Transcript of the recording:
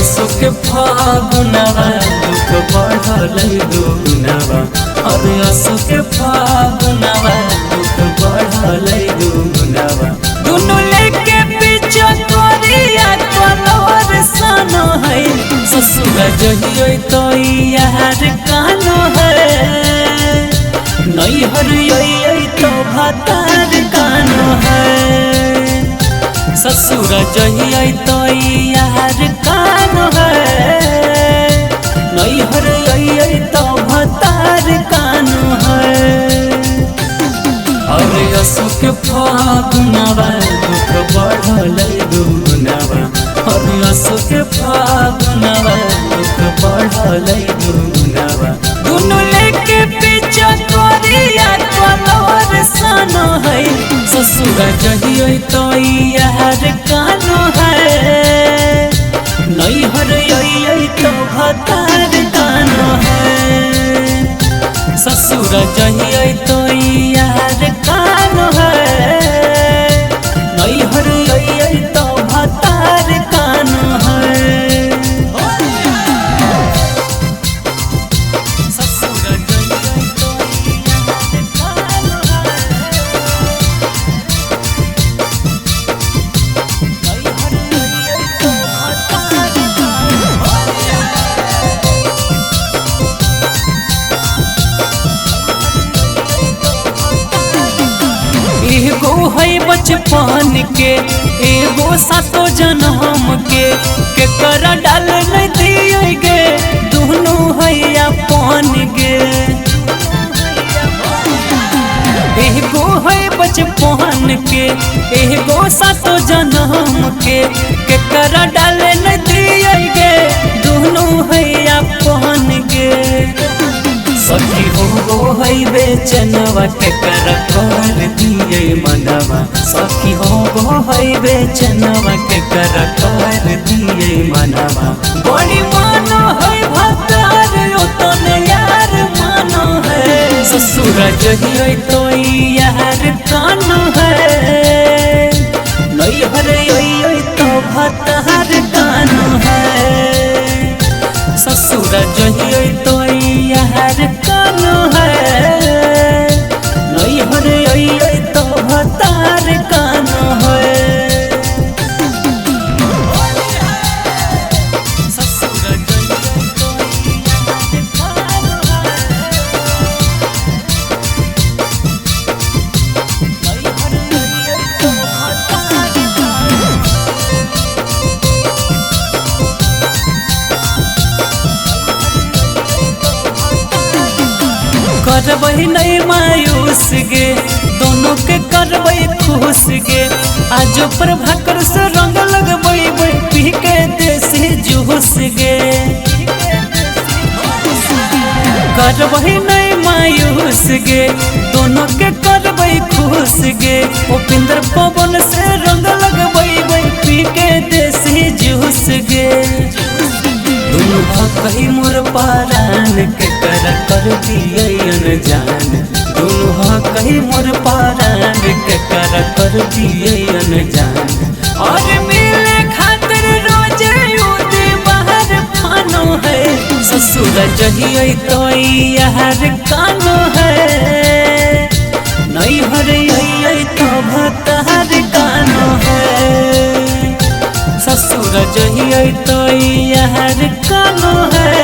सुख फागुनवा दुख बढ़ल दुगुनवा। अरे सुख फागुनवा दुख बढ़ल दुगुनवा। दुनु लेके पीछे कोरिया कलवर सानो है। ससुर जहियो तो यार कानो है। नैहर यही तो भतार कानो है। ससुर जहियो तो यार कानो है। नैहर यही तो भतार कानो है। अरे सुख फागुनवा दुख बढ़ल दुगुनवा। अरे सुख फागुनवा दुख बढ़ल दुगुनवा। दुनु लेके पीछे कोरिया कलवर सानो है। ससुर जहियो तो यार कानो है। नैहर यही तो भतार कानो है। ससुर जहियो तो यार कानो है। नैहर यही तो भतार कानो है। ससुर जहियो तो यार कानो है। नैहर यही तो भतार एगो है बचपन के एगो सातो जन्म के केकरा डाल नहीं दिए गे। दोनों है अपन गे। एगो है बचपन के एगो सातो जन्म के केकरा डाल नहीं दिए गे। दोनों है अपन गे। सखी हो है बेचनवा केकर कर दिए मनवा। सखी हो है बेचनवा केकर कर दिए मनवा। बड़ी मानो है भतार उतने यार मानो है। ससुर जहियो तो यार कानो है। नैहर यही तो भतार कानो है। ससुर जहियो तो यार कानो है। नैहर यही तो भतार कानो है। ससुर जहियो तो यार कानो है। नैहर यही तो भतार कानो करबई नहीं मायूस गे। दोनों के करबई खुश गे। आज पर भाकर से रंग लगबई पी के देसी जूस गे। करबई नहीं मायूस गे। दोनों के करबई खुश गे। उपिंदर पवन से रंग लगबई पी के देसी जूस गे। दुनु कही मोर पारान के कर दिए अनजान। दुनु कही मोर पारान के कर दिए अनजान। और मिले खातिर रोज उदे बाहर फानो है। ससुर जहियो तो यार कानो है। नैहर यही तो भतार कानो है। ससुर जहियो तो यार कानो है।